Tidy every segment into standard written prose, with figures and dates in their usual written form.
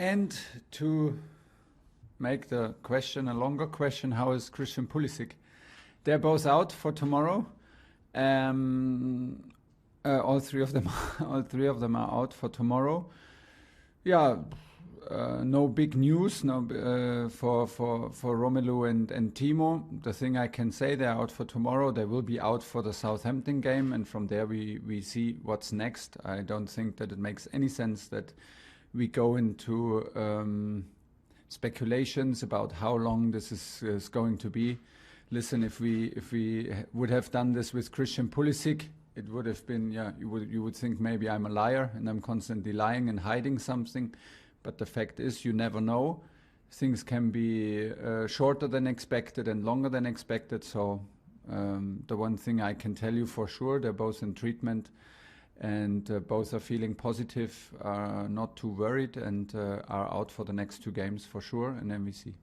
And to make the question a longer question, how is Christian Pulisic? They're both out for tomorrow. All three of them are out for tomorrow. Yeah, no big news for Romelu and Timo. The thing I can say, they're out for tomorrow. They will be out for the Southampton game, and from there we see what's next. I don't think that it makes any sense that we go into speculations about how long this is going to be. Listen, if we would have done this with Christian Pulisic, it would have been, you would think maybe I'm a liar and I'm constantly lying and hiding something. But the fact is, you never know. Things can be shorter than expected and longer than expected. So the one thing I can tell you for sure, they're both in treatment and both are feeling positive, are not too worried, and are out for the next 2 games for sure, and then we see.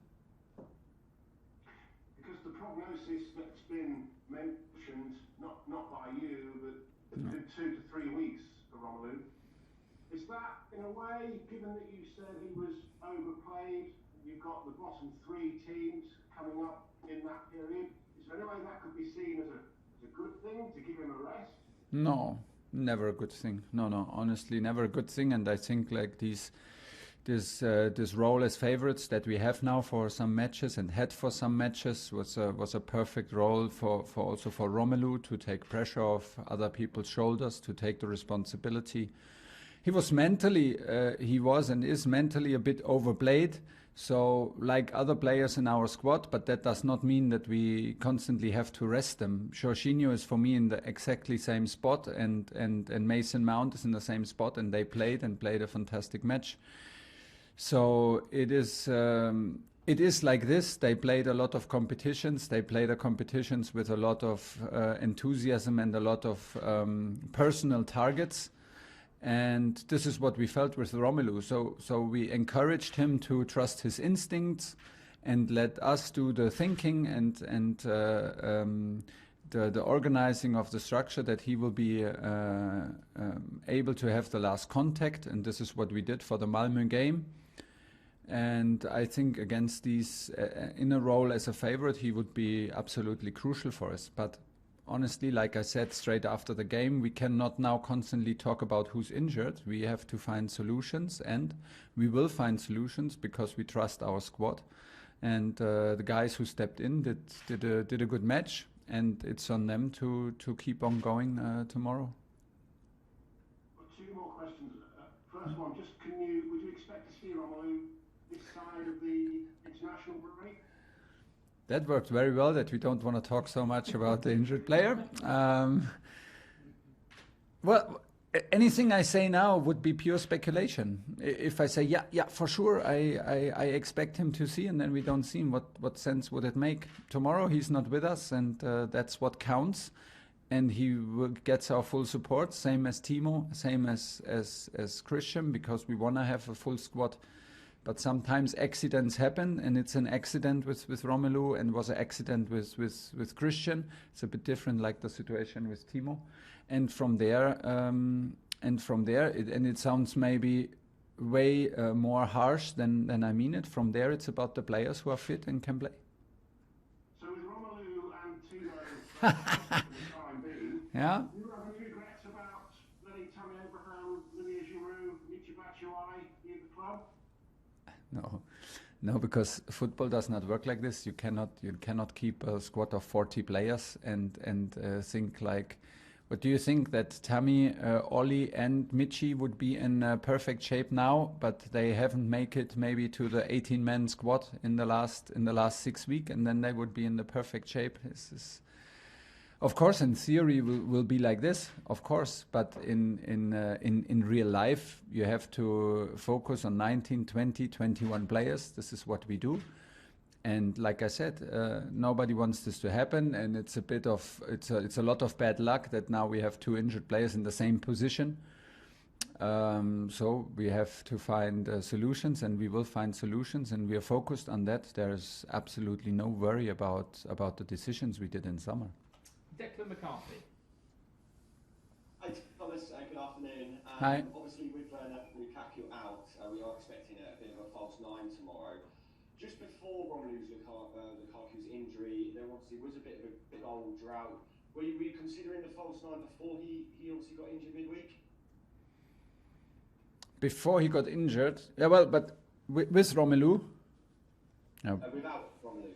Because the prognosis that's been mentioned, not by you, but 2 to 3 weeks for Romelu, is that in a way, given that you said he was overplayed, you've got the bottom 3 teams coming up in that period, is there any way that could be seen as a good thing, to give him a rest? No. Never a good thing. No, honestly, never a good thing. And I think like this role as favorites that we have now for some matches and had for some matches was a perfect role for also for Romelu to take pressure off other people's shoulders, to take the responsibility. He was mentally, and is mentally a bit overplayed. So like other players in our squad, but that does not mean that we constantly have to rest them. Jorginho is for me in the exactly same spot, and Mason Mount is in the same spot, and they played a fantastic match. So it is like this. They played a lot of competitions. They played the competitions with a lot of enthusiasm and a lot of personal targets. And this is what we felt with Romelu. So we encouraged him to trust his instincts and let us do the thinking and the organizing of the structure, that he will be able to have the last contact. And this is what we did for the Malmö game. And I think against these, in a role as a favorite, he would be absolutely crucial for us. But honestly, like I said straight after the game, we cannot now constantly talk about who's injured. We have to find solutions, and we will find solutions because we trust our squad. And the guys who stepped in did a good match, and it's on them to keep on going tomorrow. 2 more questions. First one, just would you expect to see Romelu this side of the international break? That worked very well, that we don't want to talk so much about the injured player. Well, anything I say now would be pure speculation. If I say, yeah, for sure, I expect him to see, and then we don't see him, what sense would it make? Tomorrow he's not with us, and that's what counts. And he gets our full support, same as Timo, same as Christian, because we want to have a full squad. But sometimes accidents happen, and it's an accident with Romelu, and was an accident with Christian. It's a bit different, like the situation with Timo. And from there, it sounds maybe way more harsh than I mean it. From there, it's about the players who are fit and can play. So with Romelu and Timo for the time being, yeah. Do you have any regrets about letting Tammy Abraham, Oli Giroud, Michy Batshuyai leave the club? No, because football does not work like this. You cannot keep a squad of 40 players and think like, what do you think, that Tammy, Oli and Michy would be in perfect shape now, but they haven't made it maybe to the 18-man squad in the last 6 weeks, and then they would be in the perfect shape? Of course, in theory, will be like this, of course, but in real life, you have to focus on 19, 20, 21 players. This is what we do. And like I said, nobody wants this to happen, and it's a lot of bad luck that now we have 2 injured players in the same position. So we have to find solutions, and we will find solutions, and we are focused on that. There is absolutely no worry about the decisions we did in summer. Declan McCarthy. Hi, Thomas. Good afternoon. Hi. Obviously, with Lukaku out, we are expecting a bit of a false nine tomorrow. Just before Lukaku's injury, there obviously was a bit of a big old drought. Were you considering the false nine before he obviously got injured midweek? Before he got injured, yeah, well, but with Romelu, Without Romelu.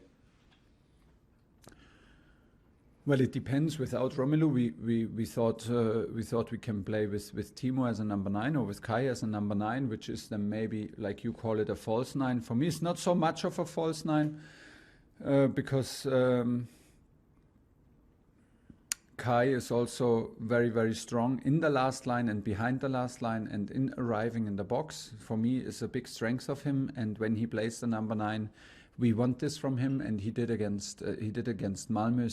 well, it depends. Without Romelu, we thought we can play with Timo as a number 9 or with Kai as a number 9, which is then maybe, like you call it, a false 9. For me, it's not so much of a false 9 because Kai is also very, very strong in the last line and behind the last line and in arriving in the box. For me, is a big strength of him. And when he plays the number 9, we want this from him, and he did against Malmö.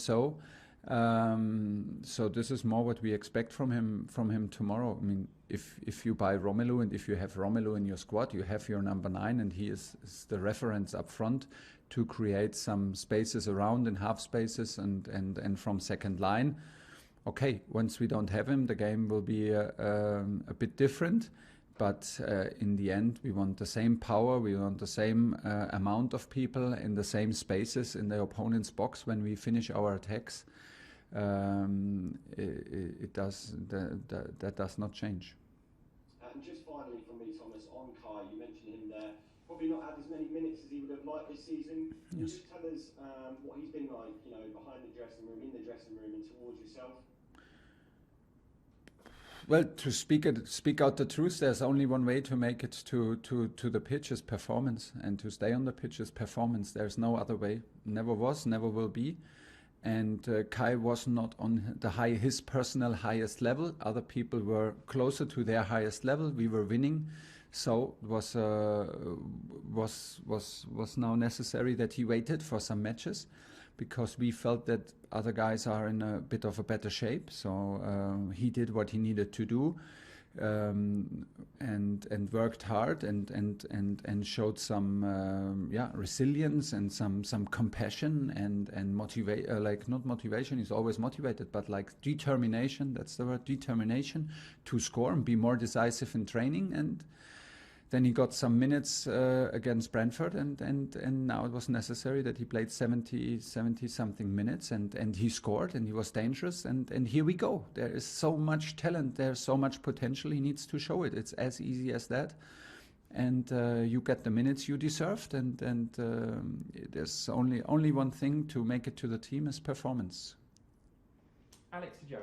So this is more what we expect from him tomorrow. I mean, if you buy Romelu and if you have Romelu in your squad, you have your number 9, and he is the reference up front to create some spaces around in half spaces and from second line. Okay, once we don't have him, the game will be a bit different. But in the end, we want the same power, we want the same amount of people in the same spaces in the opponent's box when we finish our attacks. That does not change. And just finally from me, Thomas, on Kai, you mentioned him there. Probably not had as many minutes as he would have liked this season. Can you just tell us what he's been like, behind the dressing room, in the dressing room, and towards yourself? Well, to speak out the truth, there's only one way to make it to the pitch is performance, and to stay on the pitch is performance. There's no other way. Never was, never will be. And Kai was not on his personal highest level. Other people were closer to their highest level. We were winning, so it was now necessary that he waited for some matches, because we felt that other guys are in a bit of a better shape. So he did what he needed to do, and worked hard and showed some resilience and some compassion and motivate, not motivation, he's always motivated, but like determination. That's the word, determination to score and be more decisive in training. And then he got some minutes against Brentford, and now it was necessary that he played 70 something minutes, and he scored, and he was dangerous, and here we go. There is so much talent, there's so much potential. He needs to show it. It's as easy as that. And you get the minutes you deserved, and there's only one thing to make it to the team is performance. Alex to Joey.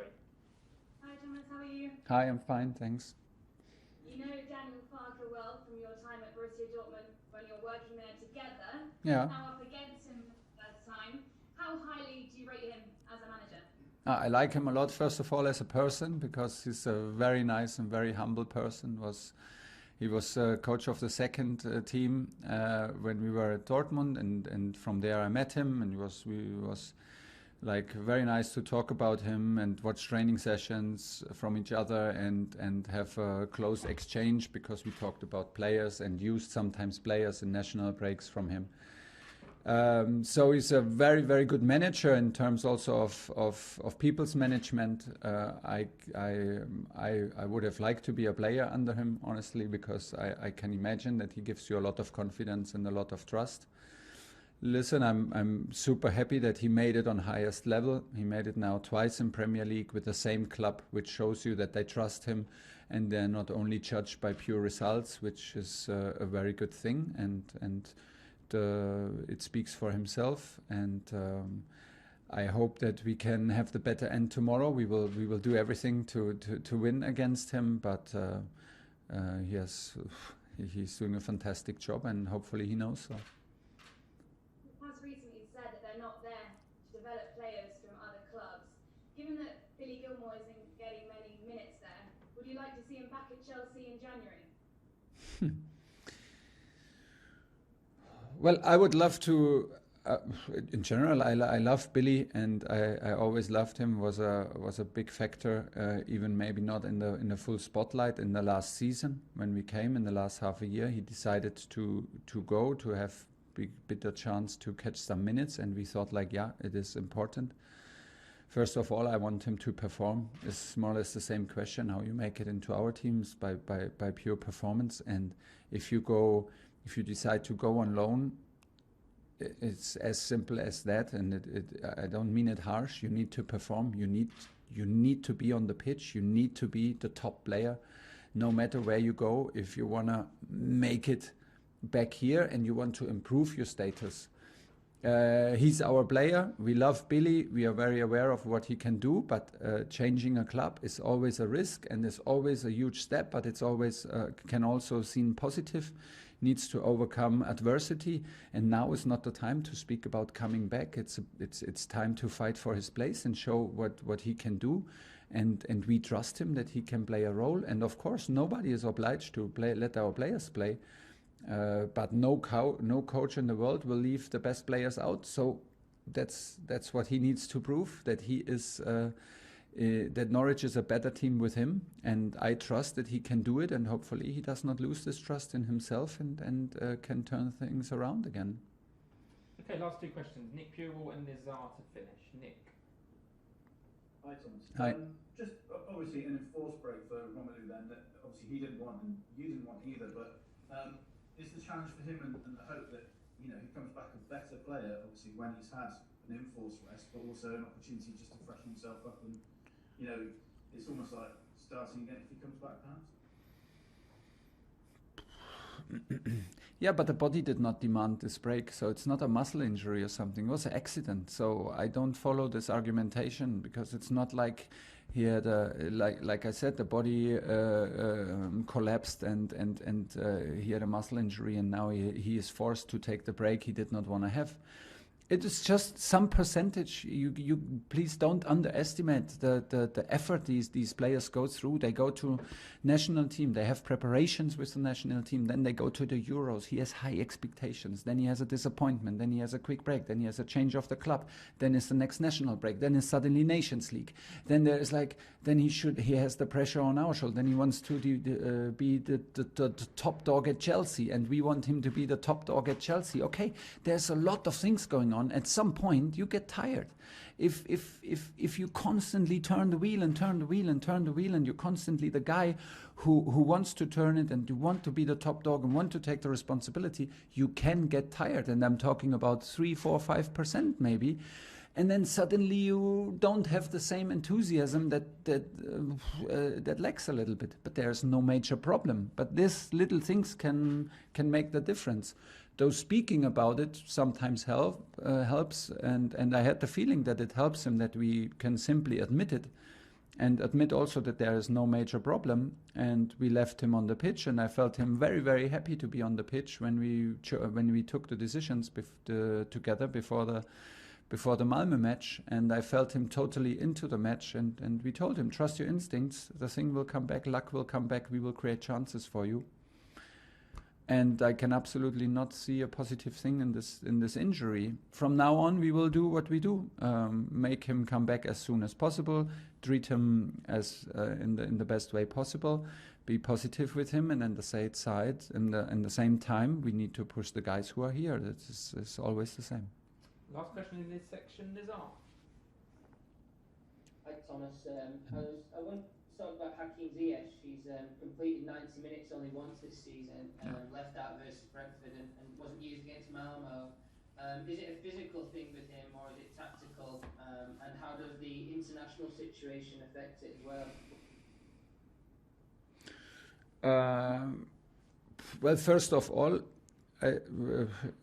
Hi Thomas, how are you? Hi, I'm fine, thanks. You know Daniel Farke well from your time at Borussia Dortmund when you're working there together. Yeah. Now up against him for the first time. How highly do you rate him as a manager? I like him a lot, first of all, as a person, because he's a very nice and very humble person. He was coach of the second team when we were at Dortmund, and from there I met him, and he was like very nice to talk about him and watch training sessions from each other and have a close exchange, because we talked about players and used sometimes players in national breaks from him. So he's a very, very good manager in terms also of people's management. I would have liked to be a player under him, honestly, because I can imagine that he gives you a lot of confidence and a lot of trust. Listen, I'm super happy that he made it on highest level. He made it now twice in Premier League with the same club, which shows you that they trust him and they're not only judged by pure results, which is a very good thing, and it speaks for himself. And I hope that we can have the better end tomorrow. We will do everything to win against him, but he's doing a fantastic job, and hopefully he knows so. Recently said that they're not there to develop players from other clubs. Given that Billy Gilmour isn't getting many minutes there, would you like to see him back at Chelsea in January? Well, I would love to. In general, I love Billy, and I always loved him. Was a big factor, even maybe not in the full spotlight in the last season when we came in the last half a year. He decided to go to have bigger chance to catch some minutes, and we thought it is important. First of all, I want him to perform. It's more or less the same question, how you make it into our teams by pure performance. And if you decide to go on loan, it's as simple as that. And I don't mean it harsh. You need to perform. You need to be on the pitch. You need to be the top player, no matter where you go. If you want to make it back here and you want to improve your status. He's our player. We love Billy. We are very aware of what he can do, but changing a club is always a risk and is always a huge step, but it's always can also seen positive, needs to overcome adversity, and now is not the time to speak about coming back. It's time to fight for his place and show what he can do, and we trust him that he can play a role. And of course, nobody is obliged to let our players play. But no coach in the world will leave the best players out. So that's what he needs to prove, that he is that Norwich is a better team with him, and I trust that he can do it. And hopefully he does not lose this trust in himself and can turn things around again. Okay, last two questions. Nick Purell and Nizar to finish. Nick. Hi, Thomas. Hi. Just obviously an enforced break for Romelu then, that obviously he didn't want and you didn't want either, but is the challenge for him and the hope that, you know, he comes back a better player, obviously, when he's had an enforced rest, but also an opportunity just to freshen himself up and, you know, it's almost like starting again if he comes back, perhaps? Yeah, but the body did not demand this break, so it's not a muscle injury or something. It was an accident, so I don't follow this argumentation, because it's not like he had like I said, the body collapsed and he had a muscle injury, and now he is forced to take the break he did not want to have. It is just some percentage. You please don't underestimate the effort these players go through. They go to national team. They have preparations with the national team. Then they go to the Euros. He has high expectations. Then he has a disappointment. Then he has a quick break. Then he has a change of the club. Then is the next national break. Then is suddenly Nations League. Then there is he has the pressure on our shoulder. Then he wants to be the top dog at Chelsea, and we want him to be the top dog at Chelsea. Okay, there's a lot of things going on. At some point you get tired. If you constantly turn the wheel and turn the wheel and turn the wheel, and you're constantly the guy who wants to turn it, and you want to be the top dog and want to take the responsibility, you can get tired. And I'm talking about 3, 4, 5% maybe. And then suddenly you don't have the same enthusiasm that lacks a little bit. But there's no major problem. But these little things can make the difference. Though speaking about it sometimes helps, and I had the feeling that it helps him, that we can simply admit it, and admit also that there is no major problem. And we left him on the pitch, and I felt him very, very happy to be on the pitch when we took the decisions together before the Malmö match, and I felt him totally into the match, and we told him, trust your instincts, the thing will come back, luck will come back, we will create chances for you. And I can absolutely not see a positive thing in this injury. From now on, we will do what we do: make him come back as soon as possible, treat him as in the best way possible, be positive with him, and then the side in the same time, we need to push the guys who are here. That is always the same. Last question in this section, Nizar. Hi Thomas, I want to talk about Hakim Ziyech. He's completed 90 minutes only once this season, left out versus Brentford and wasn't used against Malmo. Is it a physical thing with him, or is it tactical? And how does the international situation affect it as well? Well, first of all,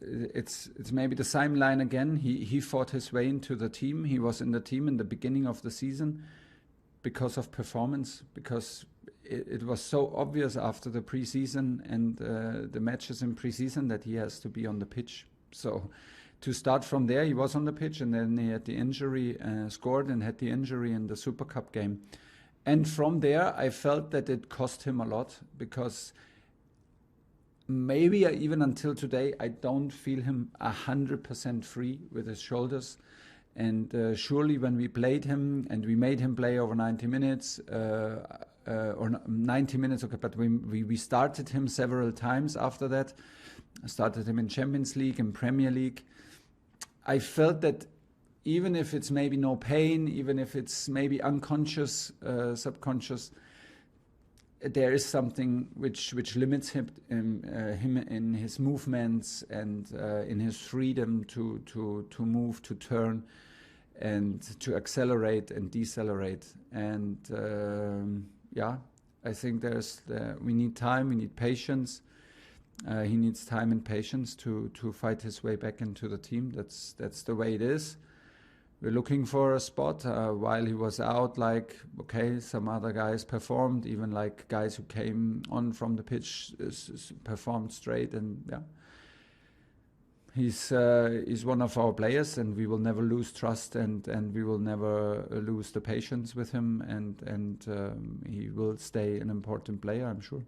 it's maybe the same line again. He fought his way into the team. He was in the team in the beginning of the season because of performance, because it was so obvious after the preseason and the matches in preseason that he has to be on the pitch. So to start from there, he was on the pitch, and then he had the injury, scored and had the injury in the Super Cup game. And from there, I felt that it cost him a lot, because maybe even until today, I don't feel him 100% free with his shoulders. And surely when we played him and we made him play over 90 minutes, or 90 minutes, okay, but we started him several times after that. I started him in Champions League and Premier League. I felt that even if it's maybe no pain, even if it's maybe unconscious, subconscious, there is something which limits him in his movements and in his freedom to move, to turn, and to accelerate and decelerate. And I think we need time, we need patience. He needs time and patience to fight his way back into the team. That's the way it is. We're looking for a spot. While he was out, some other guys performed, even like guys who came on from the pitch performed straight, and he's one of our players, and we will never lose trust, and we will never lose the patience with him, and he will stay an important player, I'm sure.